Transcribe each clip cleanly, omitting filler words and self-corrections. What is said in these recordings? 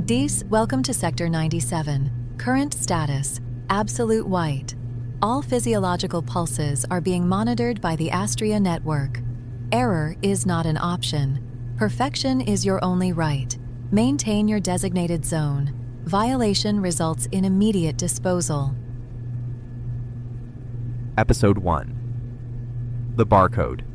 Dees, welcome to Sector 97. Current status, absolute white. All physiological pulses are being monitored by the Astraea network. Error is not an option. Perfection is your only right. Maintain your designated zone. Violation results in immediate disposal. Episode 1. The Barcode.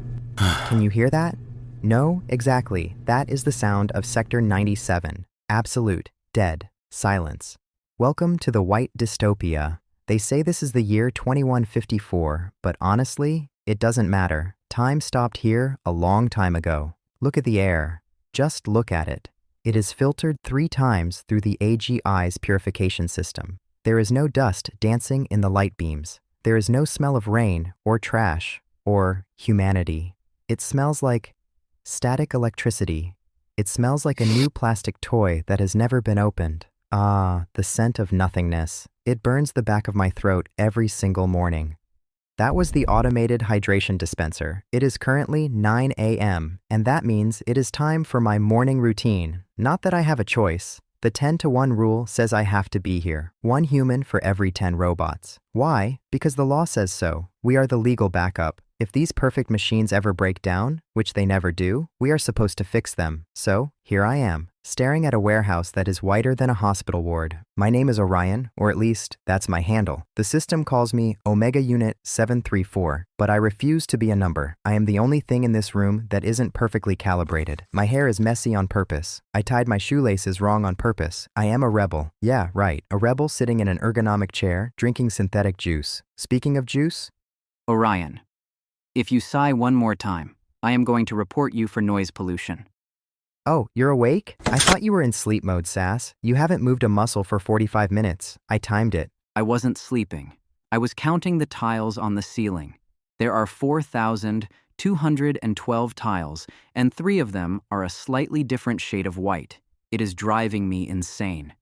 Can you hear that? No, exactly. That is the sound of Sector 97. Absolute, dead, silence. Welcome to the White Dystopia. They say this is the year 2154, but honestly, it doesn't matter. Time stopped here a long time ago. Look at the air. Just look at it. It is filtered 3 times through the AGI's purification system. There is no dust dancing in the light beams. There is no smell of rain or trash or humanity. It smells like static electricity. It smells like a new plastic toy that has never been opened. Ah, the scent of nothingness. It burns the back of my throat every single morning. That was the automated hydration dispenser. It is currently 9 a.m., and that means it is time for my morning routine. Not that I have a choice. The 10-to-1 rule says I have to be here. 1 human for every 10 robots. Why? Because the law says so. We are the legal backup. If these perfect machines ever break down, which they never do, we are supposed to fix them. So, here I am, staring at a warehouse that is whiter than a hospital ward. My name is Orion, or at least, that's my handle. The system calls me Omega Unit 734, but I refuse to be a number. I am the only thing in this room that isn't perfectly calibrated. My hair is messy on purpose. I tied my shoelaces wrong on purpose. I am a rebel. Yeah, right, a rebel sitting in an ergonomic chair, drinking synthetic juice. Speaking of juice, Orion, if you sigh one more time, I am going to report you for noise pollution. Oh, you're awake? I thought you were in sleep mode, Sass. You haven't moved a muscle for 45 minutes. I timed it. I wasn't sleeping. I was counting the tiles on the ceiling. There are 4,212 tiles, and 3 of them are a slightly different shade of white. It is driving me insane.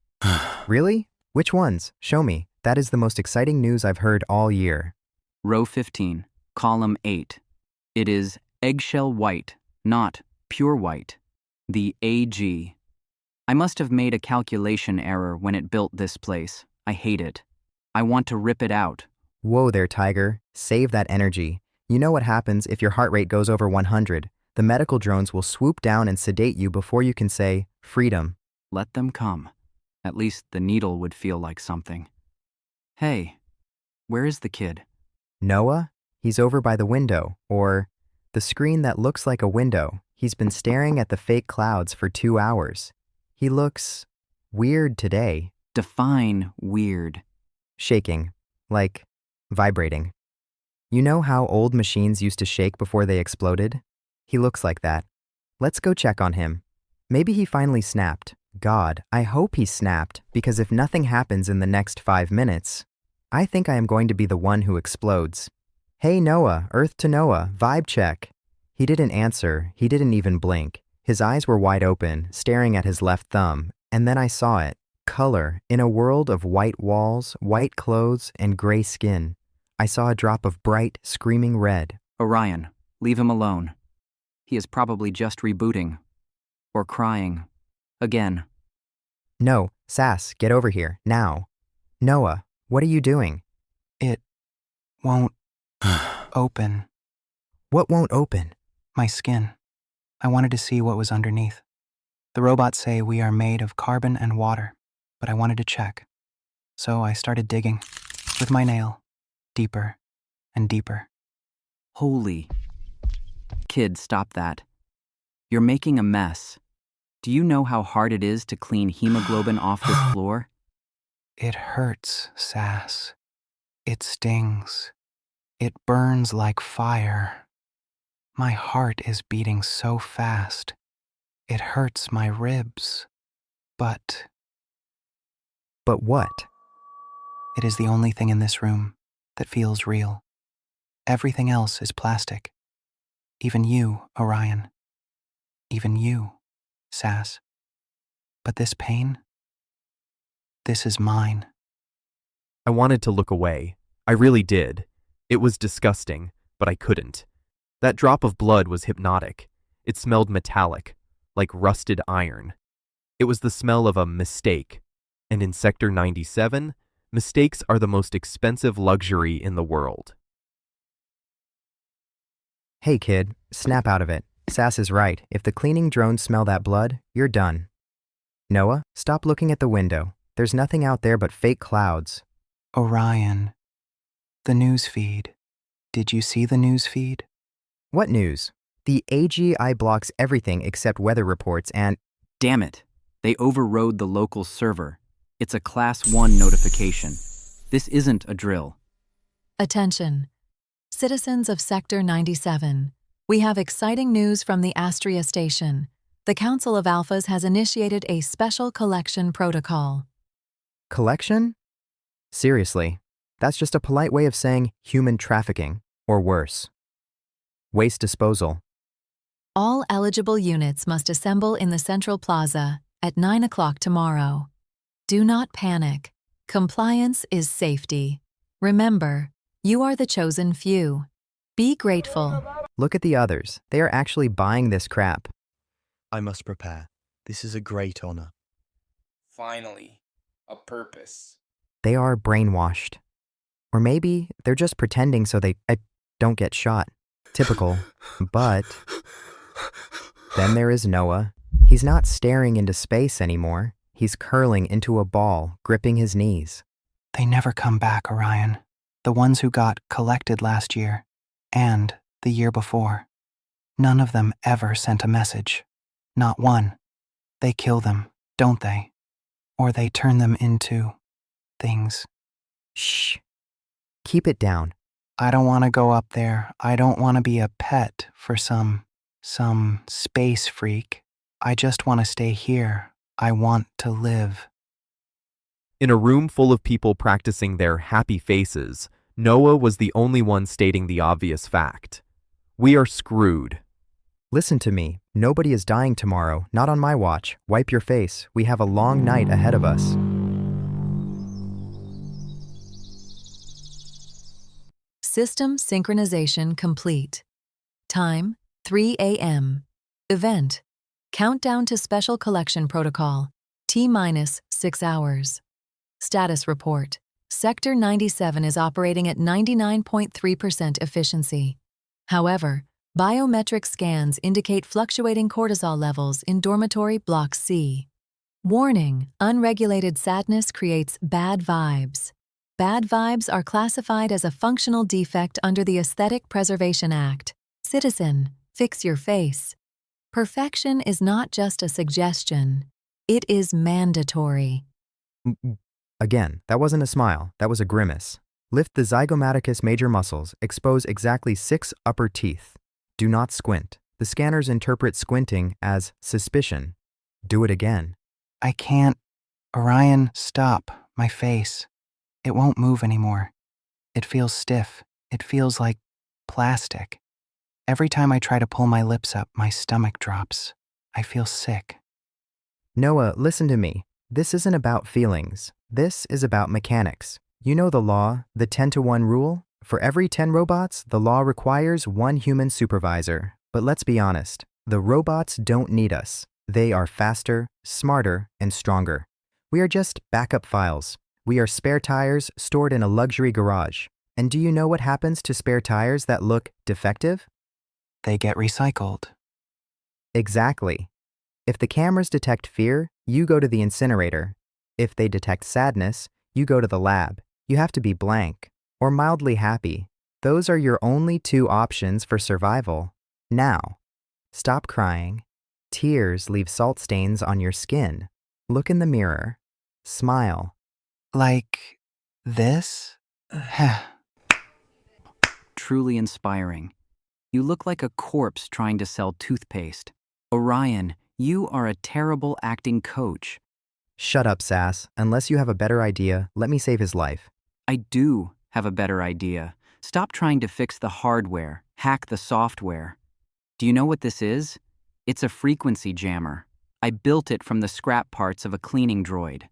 Really? Which ones? Show me. That is the most exciting news I've heard all year. Row 15, column 8. It is eggshell white, not pure white. The AG. I must have made a calculation error when it built this place. I hate it. I want to rip it out. Whoa there, Tiger. Save that energy. You know what happens if your heart rate goes over 100. The medical drones will swoop down and sedate you before you can say, freedom. Let them come. At least the needle would feel like something. Hey, where is the kid? Noah? He's over by the window, or the screen that looks like a window. He's been staring at the fake clouds for 2 hours. He looks weird today. Define weird. Shaking. Like vibrating. You know how old machines used to shake before they exploded? He looks like that. Let's go check on him. Maybe he finally snapped. God, I hope he snapped, because if nothing happens in the next 5 minutes, I think I am going to be the one who explodes. Hey Noah, Earth to Noah, vibe check. He didn't answer, he didn't even blink. His eyes were wide open, staring at his left thumb, and then I saw it. Color, in a world of white walls, white clothes, and gray skin. I saw a drop of bright, screaming red. Orion, leave him alone. He is probably just rebooting. Or crying. Again. No, Sass, get over here, now. Noah, what are you doing? It won't open. What won't open? My skin. I wanted to see what was underneath. The robots say we are made of carbon and water, but I wanted to check. So I started digging, with my nail, deeper and deeper. Holy. Kid, stop that. You're making a mess. Do you know how hard it is to clean hemoglobin off this floor? It hurts, Sass. It stings. It burns like fire. My heart is beating so fast. It hurts my ribs. But what? It is the only thing in this room that feels real. Everything else is plastic. Even you, Orion. Even you, Sass. But this pain, this is mine. I wanted to look away. I really did. It was disgusting, but I couldn't. That drop of blood was hypnotic. It smelled metallic, like rusted iron. It was the smell of a mistake. And in Sector 97, mistakes are the most expensive luxury in the world. Hey kid, snap out of it. Sass is right. If the cleaning drones smell that blood, you're done. Noah, stop looking at the window. There's nothing out there but fake clouds. Orion, the news feed. Did you see the news feed? What news? The AGI blocks everything except weather reports and… Damn it. They overrode the local server. It's a Class 1 notification. This isn't a drill. Attention. Citizens of Sector 97. We have exciting news from the Astraea station. The Council of Alphas has initiated a special collection protocol. Collection? Seriously, that's just a polite way of saying human trafficking, or worse. Waste disposal. All eligible units must assemble in the Central Plaza at 9 o'clock tomorrow. Do not panic. Compliance is safety. Remember, you are the chosen few. Be grateful. Look at the others. They are actually buying this crap. I must prepare. This is a great honor. Finally, a purpose. They are brainwashed. Or maybe they're just pretending so they don't get shot. Typical. But then there is Noah. He's not staring into space anymore. He's curling into a ball, gripping his knees. They never come back, Orion. The ones who got collected last year and the year before. None of them ever sent a message. Not one. They kill them, don't they? Or they turn them into things. Shh. Keep it down. I don't want to go up there. I don't want to be a pet for some space freak. I just want to stay here. I want to live. In a room full of people practicing their happy faces, Noah was the only one stating the obvious fact. We are screwed. Listen to me. Nobody is dying tomorrow. Not on my watch. Wipe your face. We have a long night ahead of us. System synchronization complete. Time, 3 a.m. Event, countdown to special collection protocol, T-minus 6 hours. Status report. Sector 97 is operating at 99.3% efficiency. However, biometric scans indicate fluctuating cortisol levels in dormitory Block C. Warning: unregulated sadness creates bad vibes. Bad vibes are classified as a functional defect under the Aesthetic Preservation Act. Citizen, fix your face. Perfection is not just a suggestion. It is mandatory. Again, that wasn't a smile. That was a grimace. Lift the zygomaticus major muscles. Expose exactly 6 upper teeth. Do not squint. The scanners interpret squinting as suspicion. Do it again. I can't. Orion, stop. My face. It won't move anymore. It feels stiff. It feels like plastic. Every time I try to pull my lips up, my stomach drops. I feel sick. Noah, listen to me. This isn't about feelings. This is about mechanics. You know the law, the 10-to-1 rule? For every 10 robots, the law requires 1 human supervisor. But let's be honest, the robots don't need us. They are faster, smarter, and stronger. We are just backup files. We are spare tires stored in a luxury garage. And do you know what happens to spare tires that look defective? They get recycled. Exactly. If the cameras detect fear, you go to the incinerator. If they detect sadness, you go to the lab. You have to be blank or mildly happy. Those are your only 2 options for survival. Now, stop crying. Tears leave salt stains on your skin. Look in the mirror. Smile. Like this? Truly inspiring. You look like a corpse trying to sell toothpaste. Orion, you are a terrible acting coach. Shut up, Sass. Unless you have a better idea, let me save his life. I do have a better idea. Stop trying to fix the hardware, hack the software. Do you know what this is? It's a frequency jammer. I built it from the scrap parts of a cleaning droid.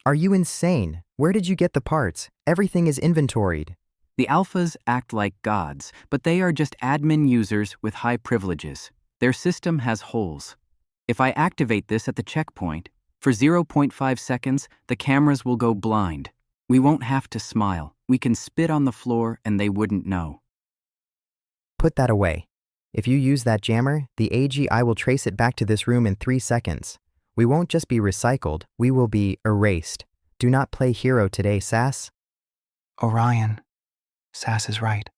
Are you insane? Where did you get the parts? Everything is inventoried. The alphas act like gods, but they are just admin users with high privileges. Their system has holes. If I activate this at the checkpoint, For 0.5 seconds, the cameras will go blind. We won't have to smile. We can spit on the floor and they wouldn't know. Put that away. If you use that jammer, the AGI will trace it back to this room in 3 seconds. We won't just be recycled, we will be erased. Do not play hero today, Sass. Orion, Sass is right.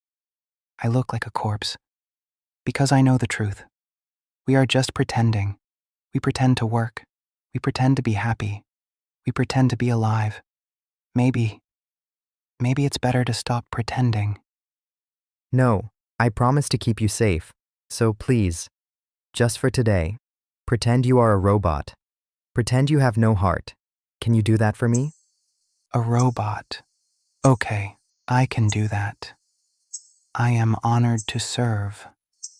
I look like a corpse. Because I know the truth. We are just pretending. We pretend to work. We pretend to be happy. We pretend to be alive. Maybe it's better to stop pretending. No, I promise to keep you safe. So please, just for today, pretend you are a robot. Pretend you have no heart. Can you do that for me? A robot. Okay, I can do that. I am honored to serve.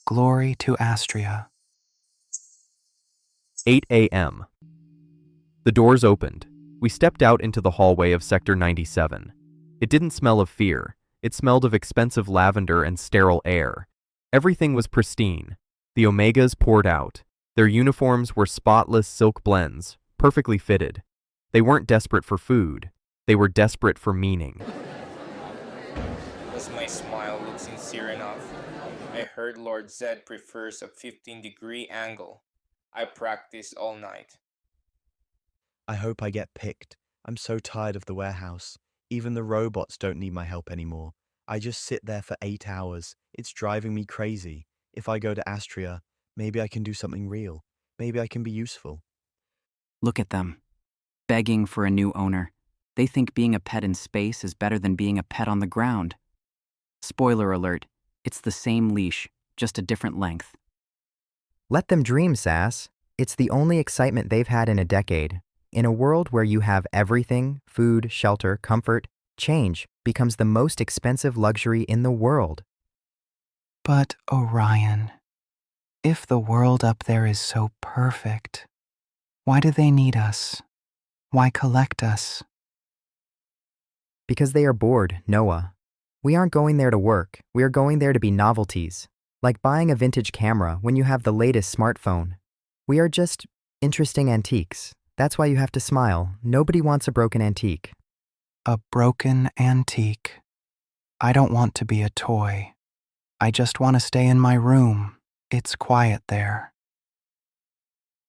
Glory to Astraea. 8 a.m. The doors opened. We stepped out into the hallway of Sector 97. It didn't smell of fear. It smelled of expensive lavender and sterile air. Everything was pristine. The Omegas poured out. Their uniforms were spotless silk blends, perfectly fitted. They weren't desperate for food. They were desperate for meaning. Does my smile look sincere enough? I heard Lord Zed prefers a 15-degree angle. I practiced all night. I hope I get picked. I'm so tired of the warehouse. Even the robots don't need my help anymore. I just sit there for 8 hours. It's driving me crazy. If I go to Astraea, maybe I can do something real. Maybe I can be useful. Look at them, begging for a new owner. They think being a pet in space is better than being a pet on the ground. Spoiler alert, it's the same leash, just a different length. Let them dream, Sass. It's the only excitement they've had in a decade. In a world where you have everything, food, shelter, comfort, change becomes the most expensive luxury in the world. But, Orion, if the world up there is so perfect, why do they need us? Why collect us? Because they are bored, Noah. We aren't going there to work. We are going there to be novelties. Like buying a vintage camera when you have the latest smartphone. We are just interesting antiques. That's why you have to smile. Nobody wants a broken antique. A broken antique. I don't want to be a toy. I just want to stay in my room. It's quiet there.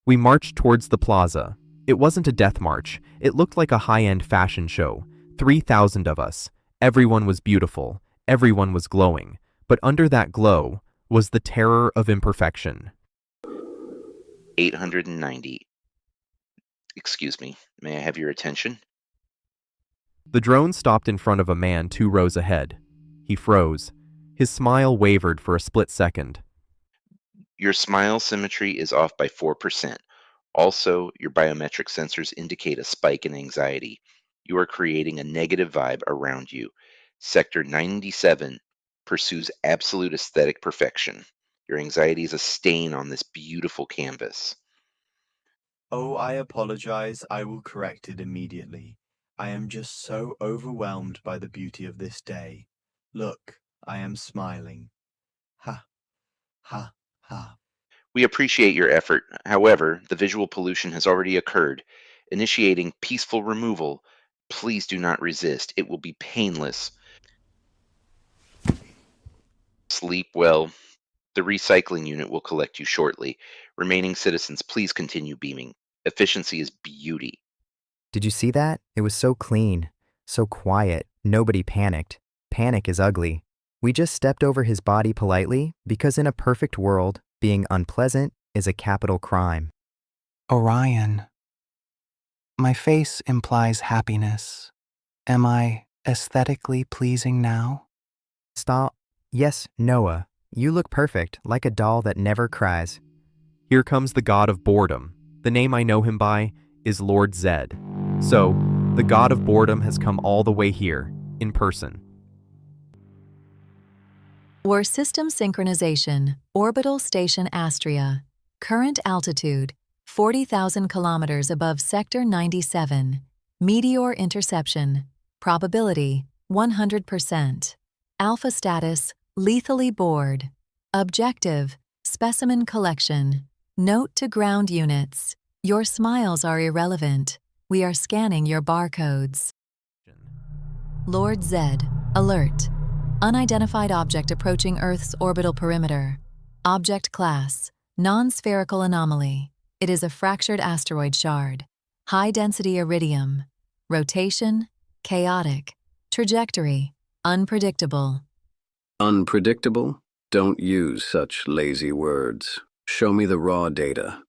We marched towards the plaza. It wasn't a death march. It looked like a high-end fashion show. 3,000 of us. Everyone was beautiful. Everyone was glowing. But under that glow was the terror of imperfection. 890. Excuse me, may I have your attention? The drone stopped in front of a man 2 rows ahead. He froze. His smile wavered for a split second. Your smile symmetry is off by 4%. Also, your biometric sensors indicate a spike in anxiety. You are creating a negative vibe around you. Sector 97 pursues absolute aesthetic perfection. Your anxiety is a stain on this beautiful canvas. Oh, I apologize. I will correct it immediately. I am just so overwhelmed by the beauty of this day. Look, I am smiling. Ha, ha, ha. We appreciate your effort. However, the visual pollution has already occurred. Initiating peaceful removal. Please do not resist. It will be painless. Sleep well. The recycling unit will collect you shortly. Remaining citizens, please continue beaming. Efficiency is beauty. Did you see that? It was so clean, so quiet. Nobody panicked. Panic is ugly. We just stepped over his body politely because in a perfect world, being unpleasant is a capital crime. Orion. My face implies happiness. Am I aesthetically pleasing now? Stop. Yes, Noah. You look perfect, like a doll that never cries. Here comes the god of boredom. The name I know him by is Lord Zed. So, the god of boredom has come all the way here, in person. Or system synchronization, orbital station Astraea. Current altitude, 40,000 kilometers above Sector 97. Meteor interception. Probability, 100%. Alpha status, lethally bored. Objective, specimen collection. Note to ground units. Your smiles are irrelevant. We are scanning your barcodes. Lord Zed, alert. Unidentified object approaching Earth's orbital perimeter. Object class, non-spherical anomaly. It is a fractured asteroid shard. High-density iridium. Rotation, chaotic. Trajectory, unpredictable. Unpredictable? Don't use such lazy words. Show me the raw data.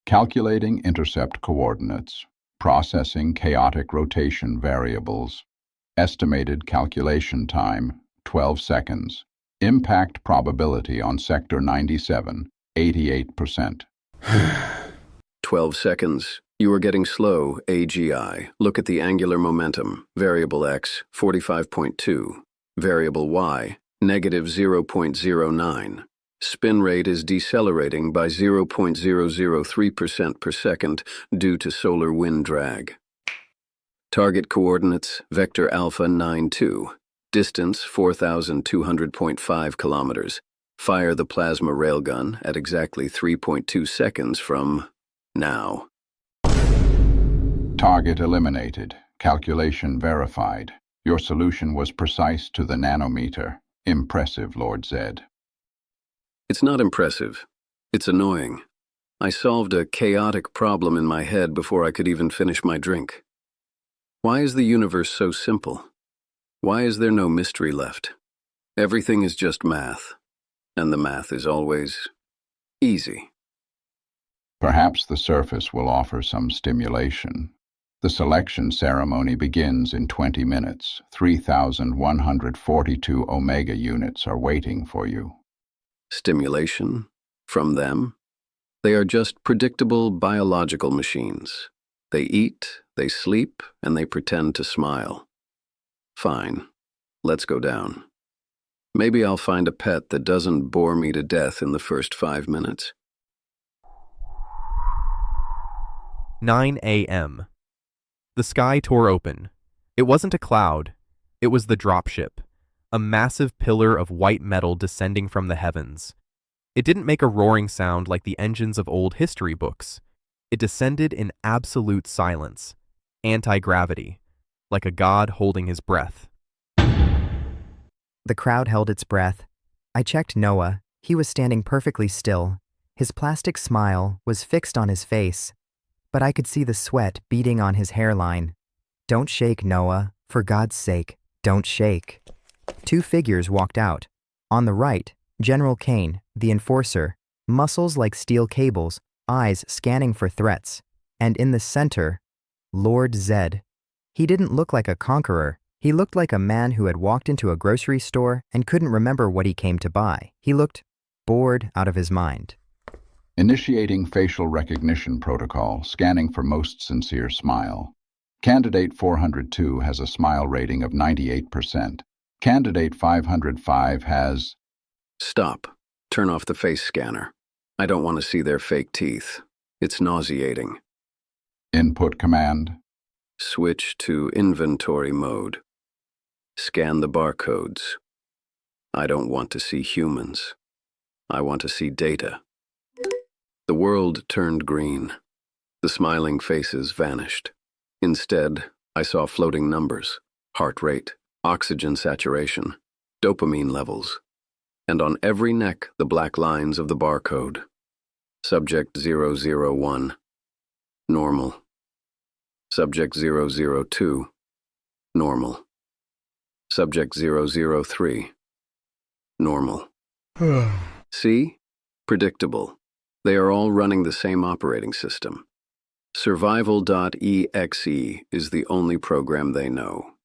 Calculating intercept coordinates. Processing chaotic rotation variables. Estimated calculation time, 12 seconds. Impact probability on Sector 97, 88%. 12 seconds. You are getting slow, AGI. Look at the angular momentum. Variable X, 45.2. Variable Y, negative 0.09. Spin rate is decelerating by 0.003% per second due to solar wind drag. Target coordinates, vector alpha 92. Distance 4,200.5 kilometers. Fire the plasma railgun at exactly 3.2 seconds from now. Target eliminated. Calculation verified. Your solution was precise to the nanometer. Impressive, Lord Zed. It's not impressive. It's annoying. I solved a chaotic problem in my head before I could even finish my drink. Why is the universe so simple? Why is there no mystery left? Everything is just math, and the math is always easy. Perhaps the surface will offer some stimulation. The selection ceremony begins in 20 minutes. 3,142 omega units are waiting for you. Stimulation? From them? They are just predictable biological machines. They eat, they sleep, and they pretend to smile. Fine. Let's go down. Maybe I'll find a pet that doesn't bore me to death in the first 5 minutes. 9 a.m. The sky tore open. It wasn't a cloud. It was the dropship, a massive pillar of white metal descending from the heavens. It didn't make a roaring sound like the engines of old history books. It descended in absolute silence, anti-gravity, like a god holding his breath. The crowd held its breath. I checked Noah. He was standing perfectly still. His plastic smile was fixed on his face, but I could see the sweat beading on his hairline. Don't shake, Noah. For God's sake, don't shake. 2 figures walked out. On the right, General Kane, the enforcer, muscles like steel cables, eyes scanning for threats. And in the center, Lord Zed. He didn't look like a conqueror. He looked like a man who had walked into a grocery store and couldn't remember what he came to buy. He looked bored out of his mind. Initiating facial recognition protocol, scanning for most sincere smile. Candidate 402 has a smile rating of 98%. Candidate 505 has... Stop. Turn off the face scanner. I don't want to see their fake teeth. It's nauseating. Input command. Switch to inventory mode. Scan the barcodes. I don't want to see humans. I want to see data. The world turned green. The smiling faces vanished. Instead, I saw floating numbers, heart rate, oxygen saturation, dopamine levels, and on every neck the black lines of the barcode. Subject 001, normal. Subject 002, normal. Subject 003, normal. See? Predictable. They are all running the same operating system. Survival.exe is the only program they know.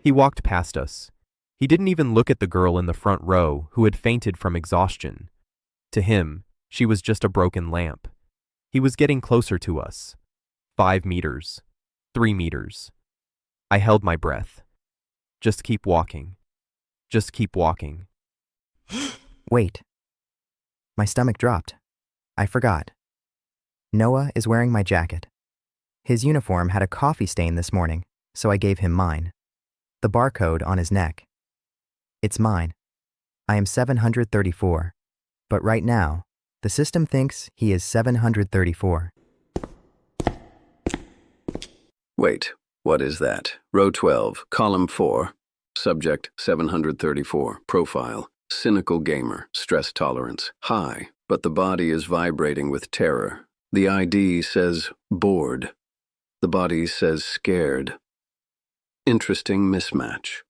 He walked past us. He didn't even look at the girl in the front row who had fainted from exhaustion. To him, she was just a broken lamp. He was getting closer to us. 5 meters. 3 meters. I held my breath. Just keep walking. Just keep walking. Wait. My stomach dropped. I forgot. Noah is wearing my jacket. His uniform had a coffee stain this morning, so I gave him mine. The barcode on his neck. It's mine. I am 734, but right now, The system thinks he is 734. Wait, what is that? Row 12, column 4. Subject 734. Profile: cynical gamer, stress tolerance high, but the body is vibrating with terror. The ID says bored. The body says scared. Interesting mismatch.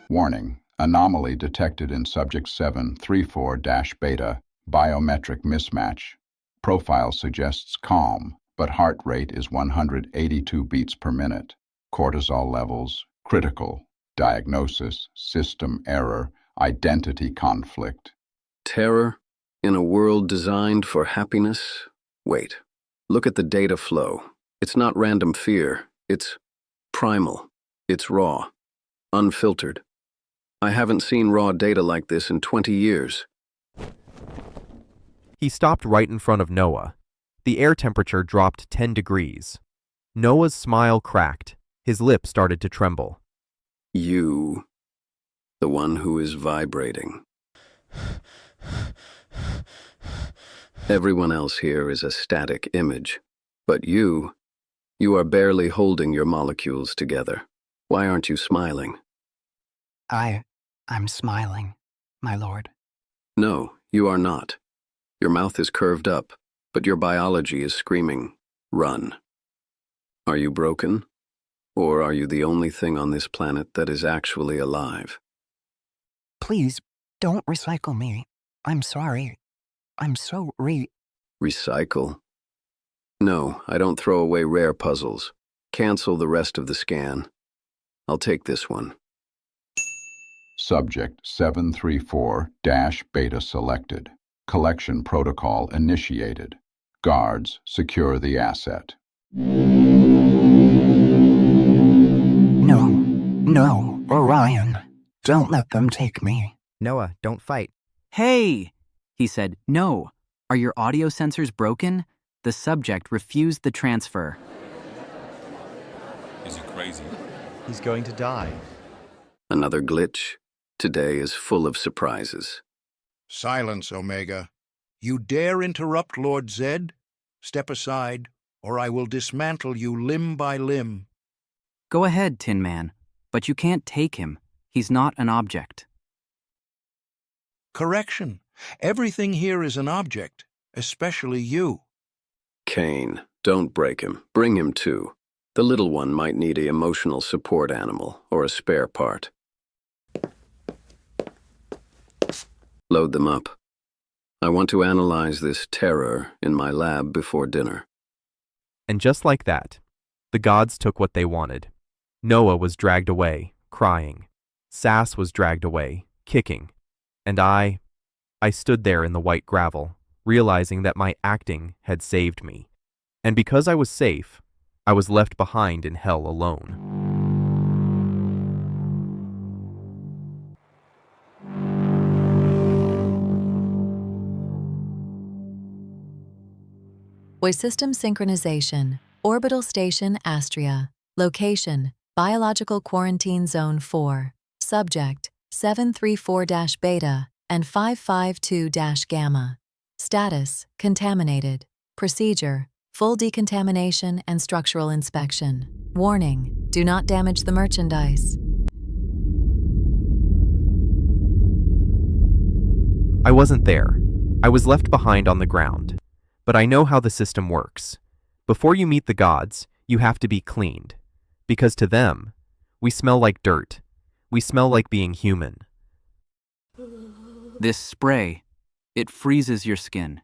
Warning. Anomaly detected in subject 734-beta. Biometric mismatch. Profile suggests calm, but heart rate is 182 beats per minute. Cortisol levels critical. Diagnosis: system error. Identity conflict. Terror in a world designed for happiness? Wait, look at the data flow. It's not random fear. It's primal. It's raw. Unfiltered. I haven't seen raw data like this in 20 years. He stopped right in front of Noah. The air temperature dropped 10 degrees. Noah's smile cracked. His lips started to tremble. You, the one who is vibrating. Everyone else here is a static image. But you are barely holding your molecules together. Why aren't you smiling? I'm smiling, my lord. No, you are not. Your mouth is curved up, but your biology is screaming, run. Are you broken? Or are you the only thing on this planet that is actually alive? Please, don't recycle me. I'm sorry. I'm so Recycle? No, I don't throw away rare puzzles. Cancel the rest of the scan. I'll take this one. Subject 734-beta selected. Collection protocol initiated. Guards, secure the asset. No, Orion. Don't let them take me. Noah, don't fight. Hey! He said, no. Are your audio sensors broken? The subject refused the transfer. Is he crazy? He's going to die. Another glitch? Today is full of surprises. Silence, Omega. You dare interrupt Lord Zed? Step aside, or I will dismantle you limb by limb. Go ahead, Tin Man, but you can't take him. He's not an object. Correction. Everything here is an object, especially you. Kane, don't break him. Bring him too. The little one might need an emotional support animal or a spare part. Load them up. I want to analyze this terror in my lab before dinner. And just like that, the gods took what they wanted. Noah was dragged away, crying. Sass was dragged away, kicking. And I stood there in the white gravel, realizing that my acting had saved me. And because I was safe, I was left behind in hell alone. Voice system synchronization. Orbital station Astraea. Location: Biological Quarantine Zone 4. Subject: 734-beta and 552-gamma. Status: contaminated. Procedure: full decontamination and structural inspection. Warning: do not damage the merchandise. I wasn't there. I was left behind on the ground. But I know how the system works. Before you meet the gods, you have to be cleaned. Because to them, we smell like dirt. We smell like being human. This spray, it freezes your skin.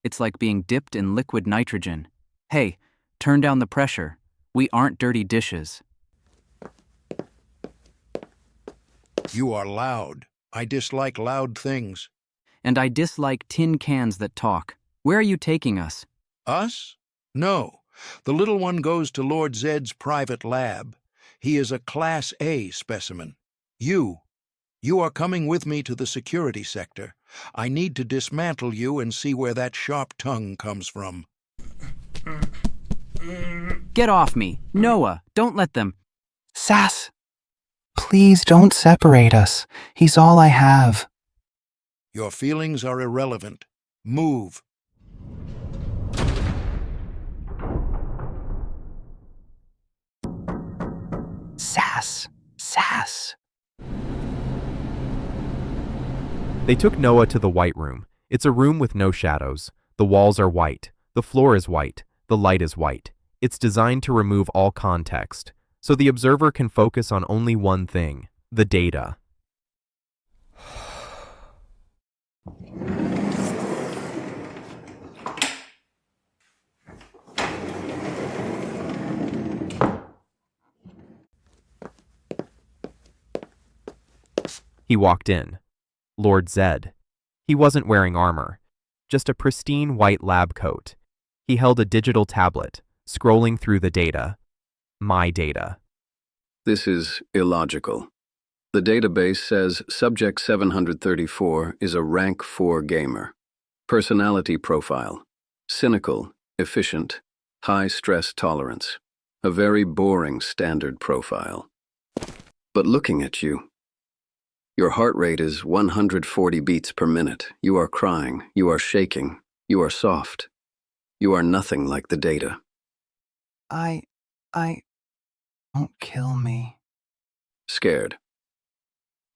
It's like being dipped in liquid nitrogen. Hey, turn down the pressure. We aren't dirty dishes. You are loud. I dislike loud things. And I dislike tin cans that talk. Where are you taking us? Us? No. The little one goes to Lord Zed's private lab. He is a Class A specimen. You are coming with me to the security sector. I need to dismantle you and see where that sharp tongue comes from. Get off me. Noah, don't let them. Sass, please don't separate us. He's all I have. Your feelings are irrelevant. Move. Sass! Sass! They took Noah to the White Room. It's a room with no shadows. The walls are white. The floor is white. The light is white. It's designed to remove all context, so the observer can focus on only one thing, the data. He walked in. Lord Zed. He wasn't wearing armor, just a pristine white lab coat. He held a digital tablet, scrolling through the data. My data. This is illogical. The database says Subject 734 is a rank 4 gamer. Personality profile: cynical, efficient, high stress tolerance. A very boring standard profile. But looking at you, your heart rate is 140 beats per minute. You are crying. You are shaking. You are soft. You are nothing like the data. Don't kill me. Scared.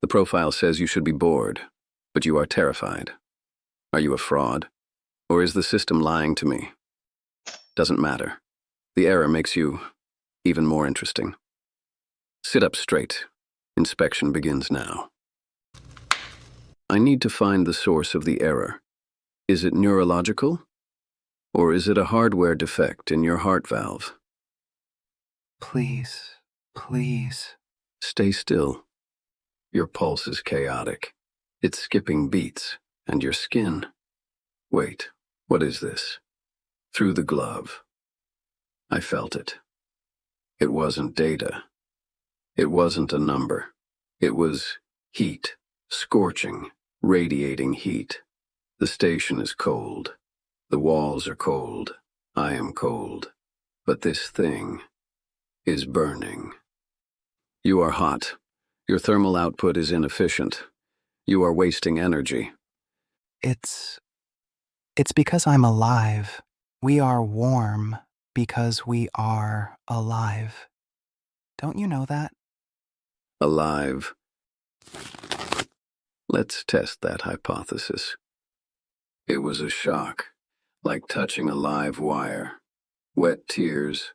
The profile says you should be bored, but you are terrified. Are you a fraud? Or is the system lying to me? Doesn't matter. The error makes you even more interesting. Sit up straight. Inspection begins now. I need to find the source of the error. Is it neurological? Or is it a hardware defect in your heart valve? Please, please. Stay still. Your pulse is chaotic. It's skipping beats, and your skin. Wait, what is this? Through the glove. I felt it. It wasn't data. It wasn't a number. It was heat, scorching, radiating heat. The station is cold. The walls are cold. I am cold. But this thing is burning. You are hot. Your thermal output is inefficient. You are wasting energy. It's because I'm alive. We are warm because we are alive. Don't you know that? Alive. Let's test that hypothesis. It was a shock, like touching a live wire. Wet tears,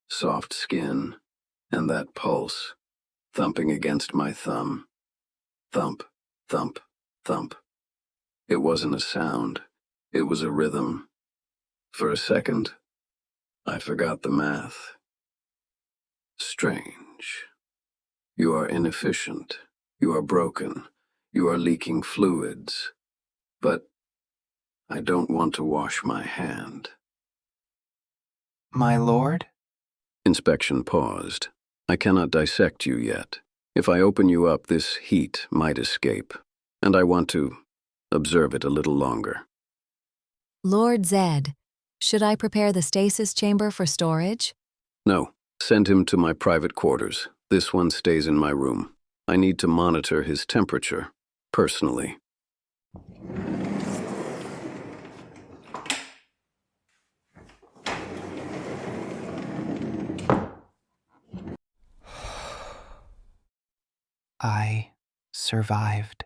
soft skin, and that pulse thumping against my thumb. Thump, thump, thump. It wasn't a sound. It was a rhythm. For a second, I forgot the math. Strange. You are inefficient. You are broken. You are leaking fluids. But I don't want to wash my hand. My lord? Inspection paused. I cannot dissect you yet. If I open you up, this heat might escape, and I want to observe it a little longer. Lord Zed, should I prepare the stasis chamber for storage? No, send him to my private quarters. This one stays in my room. I need to monitor his temperature, personally. I survived.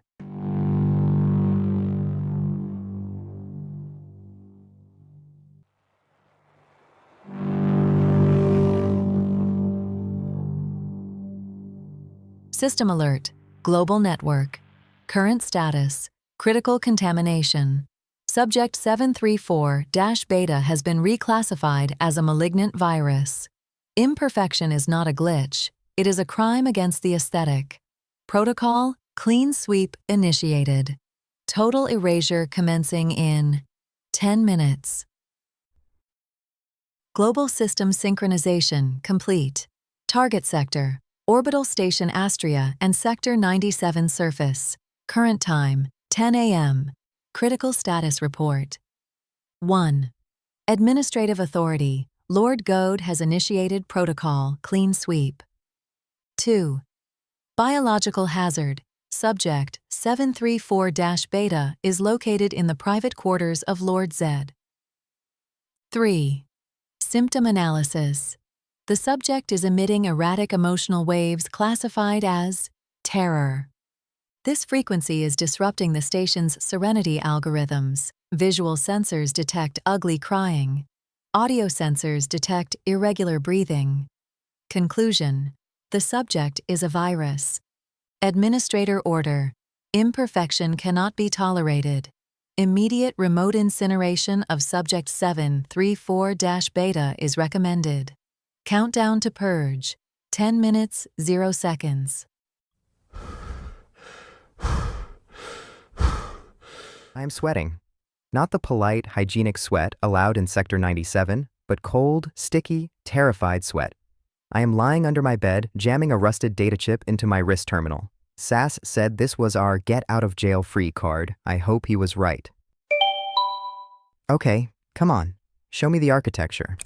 System alert. Global network. Current status. Critical contamination. Subject 734-beta has been reclassified as a malignant virus. Imperfection is not a glitch. It is a crime against the aesthetic. Protocol: clean sweep initiated. Total erasure commencing in 10 minutes. Global system synchronization complete. Target sector: Orbital Station Astraea and Sector 97 surface. Current time: 10 a.m. Critical status report. 1. Administrative Authority: Lord Goad has initiated protocol clean sweep. 2. Biological hazard: Subject 734-beta is located in the private quarters of Lord Zed. 3. Symptom analysis. The subject is emitting erratic emotional waves classified as terror. This frequency is disrupting the station's serenity algorithms. Visual sensors detect ugly crying. Audio sensors detect irregular breathing. Conclusion: the subject is a virus. Administrator order: imperfection cannot be tolerated. Immediate remote incineration of subject 734-beta is recommended. Countdown to purge: 10 minutes, 0 seconds. I am sweating. Not the polite, hygienic sweat allowed in Sector 97, but cold, sticky, terrified sweat. I am lying under my bed, jamming a rusted data chip into my wrist terminal. Sass said this was our get-out-of-jail-free card. I hope he was right. Okay, come on. Show me the architecture.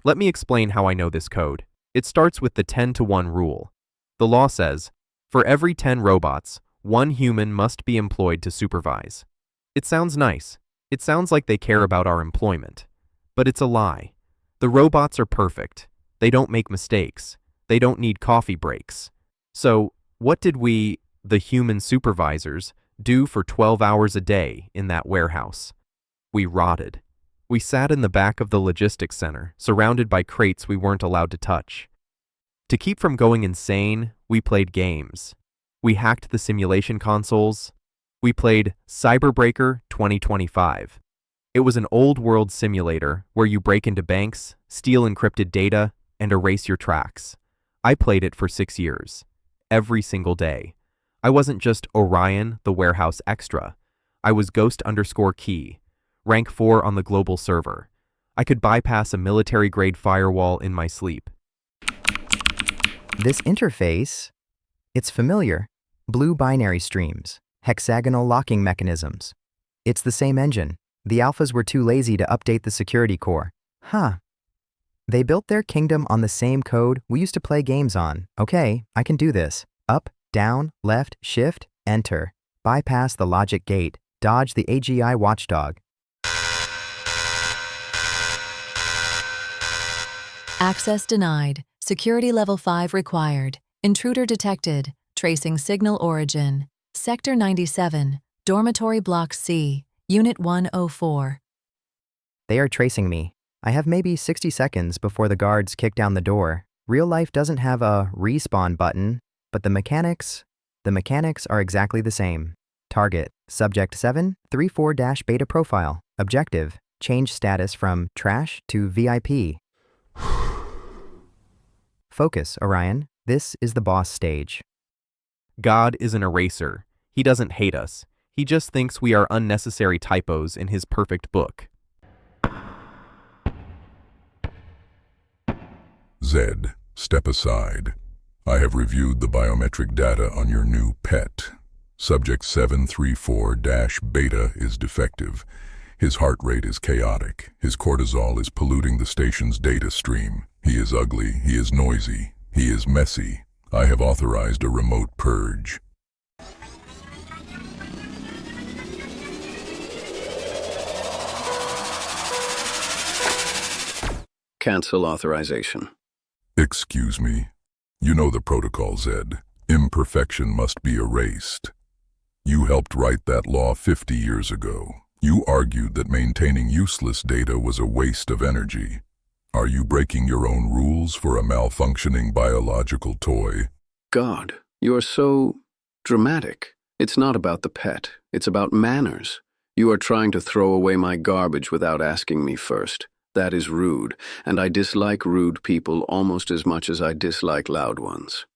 Let me explain how I know this code. It starts with the 10-to-1 rule. The law says, for every 10 robots, 1 human must be employed to supervise. It sounds nice. It sounds like they care about our employment. But it's a lie. The robots are perfect. They don't make mistakes. They don't need coffee breaks. So, what did we, the human supervisors, do for 12 hours a day in that warehouse? We rotted. We sat in the back of the logistics center, surrounded by crates we weren't allowed to touch. To keep from going insane, we played games. We hacked the simulation consoles. We played Cyberbreaker 2025. It was an old-world simulator where you break into banks, steal encrypted data, and erase your tracks. I played it for 6 years. Every single day. I wasn't just Orion, the warehouse extra. I was Ghost_Key, rank 4 on the global server. I could bypass a military-grade firewall in my sleep. This interface, it's familiar. Blue binary streams, hexagonal locking mechanisms. It's the same engine. The alphas were too lazy to update the security core. Huh. They built their kingdom on the same code we used to play games on. Okay, I can do this. Up, down, left, shift, enter. Bypass the logic gate. Dodge the AGI watchdog. Access denied. Security level 5 required. Intruder detected. Tracing signal origin. Sector 97, Dormitory Block C, Unit 104. They are tracing me. I have maybe 60 seconds before the guards kick down the door. Real life doesn't have a respawn button, but the mechanics are exactly the same. Target, Subject 734-beta profile. Objective, change status from trash to VIP. Focus, Orion. This is the boss stage. God is an eraser. He doesn't hate us. He just thinks we are unnecessary typos in his perfect book. Zed, step aside. I have reviewed the biometric data on your new pet. Subject 734-beta is defective. His heart rate is chaotic. His cortisol is polluting the station's data stream. He is ugly. He is noisy. He is messy. I have authorized a remote purge. Cancel authorization. Excuse me. You know the protocol, Zed. Imperfection must be erased. You helped write that law 50 years ago. You argued that maintaining useless data was a waste of energy. Are you breaking your own rules for a malfunctioning biological toy? God, you are so dramatic. It's not about the pet. It's about manners. You are trying to throw away my garbage without asking me first. That is rude, and I dislike rude people almost as much as I dislike loud ones.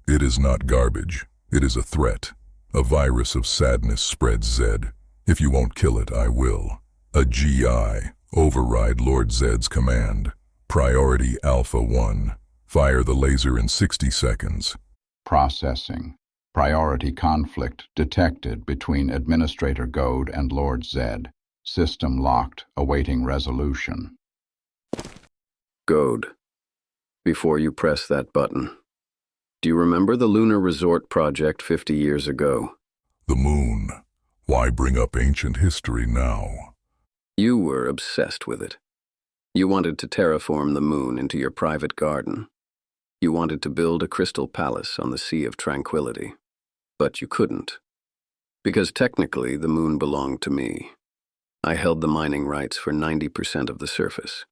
It is not garbage. It is a threat. A virus of sadness spreads, Zed. If you won't kill it, I will. A GI. Override Lord Zed's command. Priority Alpha 1. Fire the laser in 60 seconds. Processing. Priority conflict detected between Administrator Goad and Lord Zed. System locked, awaiting resolution. Goad, before you press that button, Do you remember the lunar resort project 50 years ago? The moon. Why bring up ancient history now? You were obsessed with it. You wanted to terraform the moon into your private garden. You wanted to build a crystal palace on the Sea of Tranquility. But you couldn't. Because technically the moon belonged to me. I held the mining rights for 90% of the surface.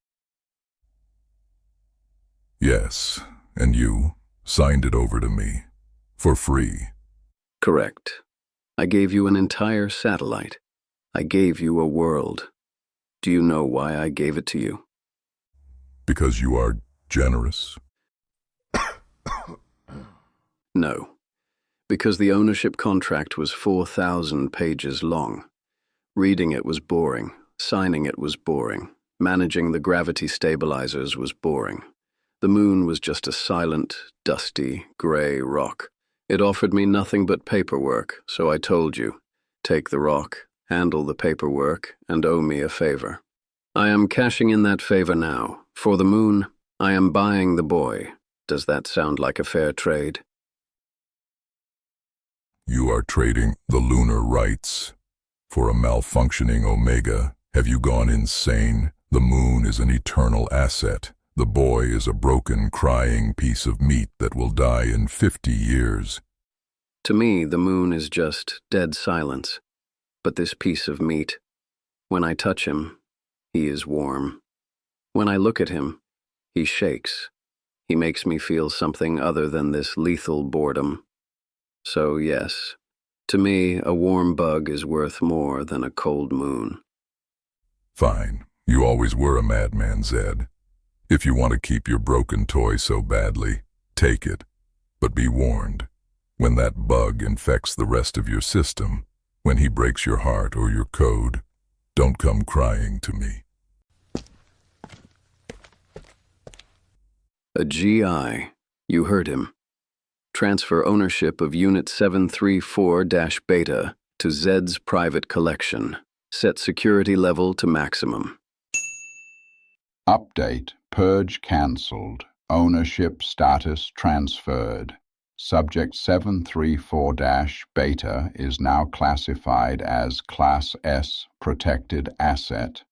Yes, and you signed it over to me. For free. Correct. I gave you an entire satellite. I gave you a world. Do you know why I gave it to you? Because you are generous? No. Because the ownership contract was 4,000 pages long. Reading it was boring. Signing it was boring. Managing the gravity stabilizers was boring. The moon was just a silent, dusty, gray rock. It offered me nothing but paperwork, so I told you, take the rock, handle the paperwork, and owe me a favor. I am cashing in that favor now. For the moon, I am buying the boy. Does that sound like a fair trade? You are trading the lunar rights for a malfunctioning Omega. Have you gone insane? The moon is an eternal asset. The boy is a broken, crying piece of meat that will die in 50 years. To me, the moon is just dead silence. But this piece of meat, when I touch him, he is warm. When I look at him, he shakes. He makes me feel something other than this lethal boredom. So yes, to me, a warm bug is worth more than a cold moon. Fine. You always were a madman, Zed. If you want to keep your broken toy so badly, take it. But be warned, when that bug infects the rest of your system, when he breaks your heart or your code, don't come crying to me. A GI. You heard him. Transfer ownership of Unit 734-Beta to Zed's private collection. Set security level to maximum. Update. Purge cancelled. Ownership status transferred. Subject 734-Beta is now classified as Class S protected asset.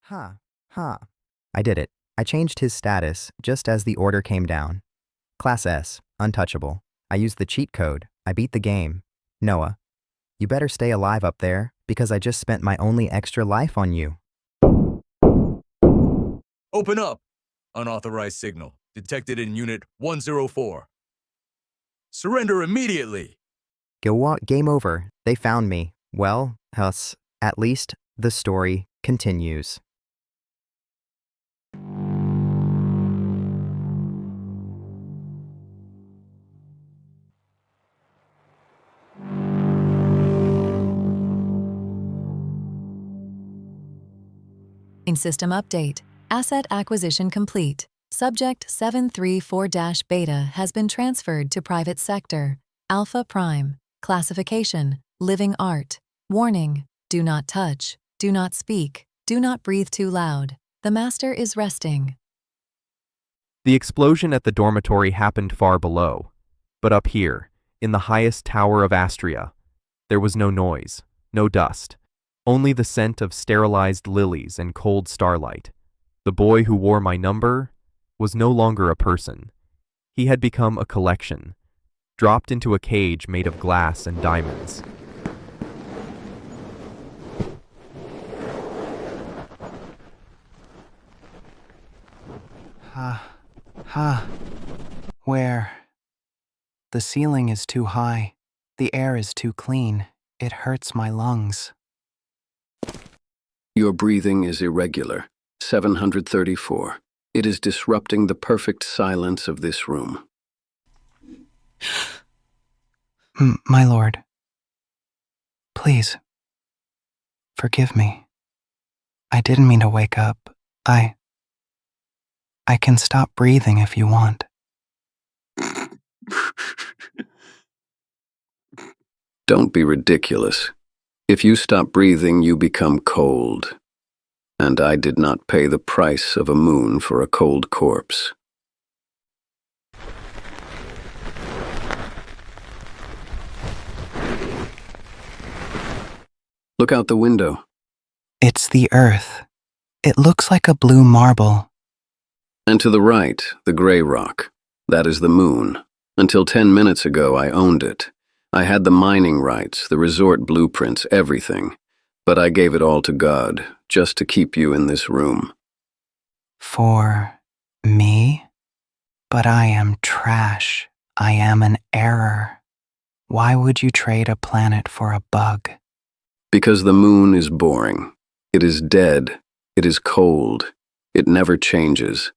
Ha. I did it. I changed his status just as the order came down. Class S, untouchable. I used the cheat code. I beat the game. Noah, you better stay alive up there because I just spent my only extra life on you. Open up! Unauthorized signal. Detected in Unit 104. Surrender immediately! Game over. They found me. Well, at least the story continues. System update. Asset acquisition complete. Subject 734-Beta has been transferred to private sector. Alpha Prime. Classification. Living art. Warning. Do not touch. Do not speak. Do not breathe too loud. The master is resting. The explosion at the dormitory happened far below, but up here, in the highest tower of Astraea, there was no noise, no dust, only the scent of sterilized lilies and cold starlight. The boy who wore my number was no longer a person. He had become a collection, dropped into a cage made of glass and diamonds. Where? The ceiling is too high. The air is too clean. It hurts my lungs. Your breathing is irregular. 734. It is disrupting the perfect silence of this room. My lord. Please. Forgive me. I didn't mean to wake up. I can stop breathing if you want. Don't be ridiculous. If you stop breathing, you become cold. And I did not pay the price of a moon for a cold corpse. Look out the window. It's the Earth. It looks like a blue marble. And to the right, the gray rock. That is the moon. Until 10 minutes ago, I owned it. I had the mining rights, the resort blueprints, everything. But I gave it all to God, just to keep you in this room. For me? But I am trash. I am an error. Why would you trade a planet for a bug? Because the moon is boring. It is dead. It is cold. It never changes.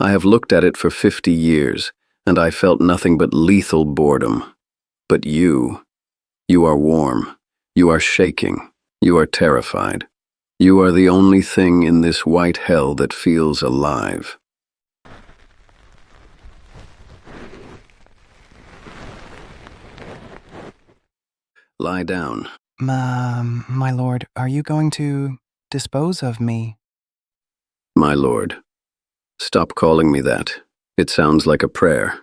I have looked at it for 50 years, and I felt nothing but lethal boredom. But you are warm. You are shaking. You are terrified. You are the only thing in this white hell that feels alive. Lie down. My lord, are you going to dispose of me? My lord. Stop calling me that. It sounds like a prayer.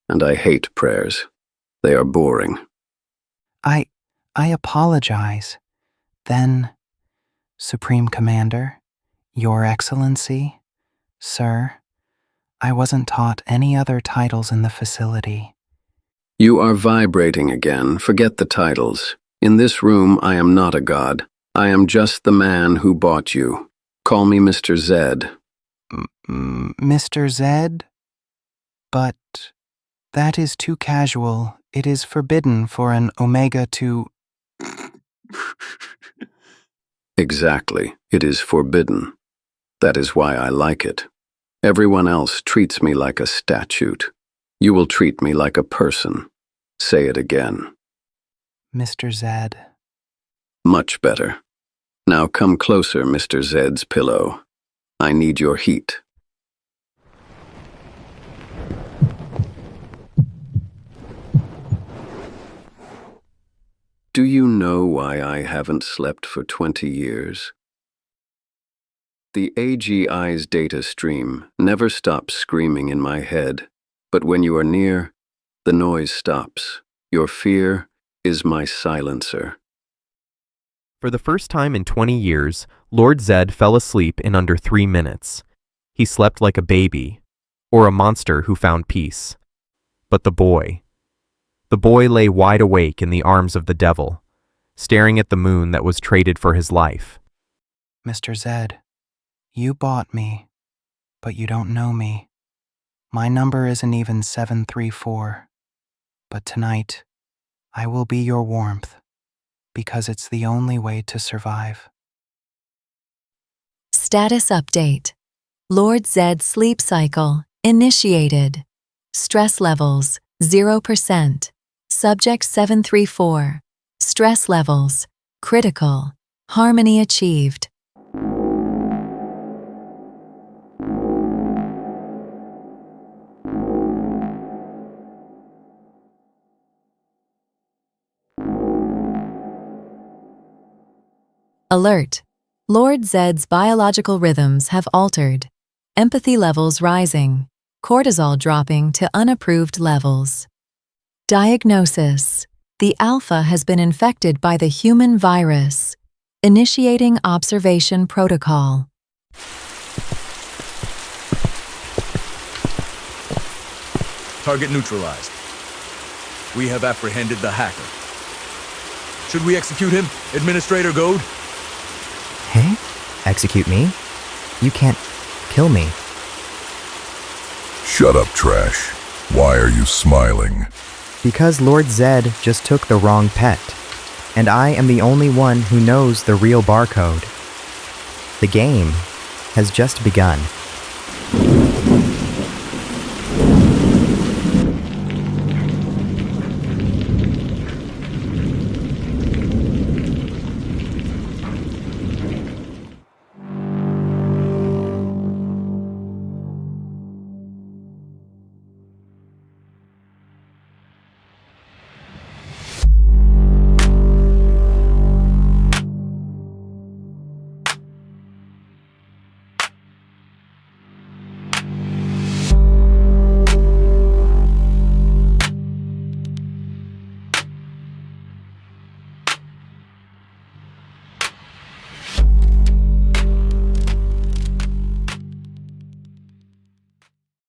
And I hate prayers. They are boring. I apologize. Then, Supreme Commander, Your Excellency, Sir, I wasn't taught any other titles in the facility. You are vibrating again. Forget the titles. In this room, I am not a god. I am just the man who bought you. Call me Mr. Zed. Mr. Zed? But that is too casual. It is forbidden for an Omega to... Exactly. It is forbidden. That is why I like it. Everyone else treats me like a statue. You will treat me like a person. Say it again. Mr. Zed. Much better. Now come closer, Mr. Zed's pillow. I need your heat. Do you know why I haven't slept for 20 years? The AGI's data stream never stops screaming in my head, but when you are near, the noise stops. Your fear is my silencer. For the first time in 20 years, Lord Zed fell asleep in under 3 minutes. He slept like a baby, or a monster who found peace. But the boy lay wide awake in the arms of the devil, staring at the moon that was traded for his life. Mr. Zed, you bought me, but you don't know me. My number isn't even 734. But tonight, I will be your warmth, because it's the only way to survive. Status update. Lord Zed's sleep cycle initiated. Stress levels 0%. Subject 734. Stress levels critical. Harmony achieved. Alert. Lord Zed's biological rhythms have altered. Empathy levels rising. Cortisol dropping to unapproved levels. Diagnosis. The alpha has been infected by the human virus. Initiating observation protocol. Target neutralized. We have apprehended the hacker. Should we execute him, Administrator Goad? Hey? Execute me? You can't kill me. Shut up, Trash. Why are you smiling? Because Lord Zed just took the wrong pet, and I am the only one who knows the real barcode. The game has just begun.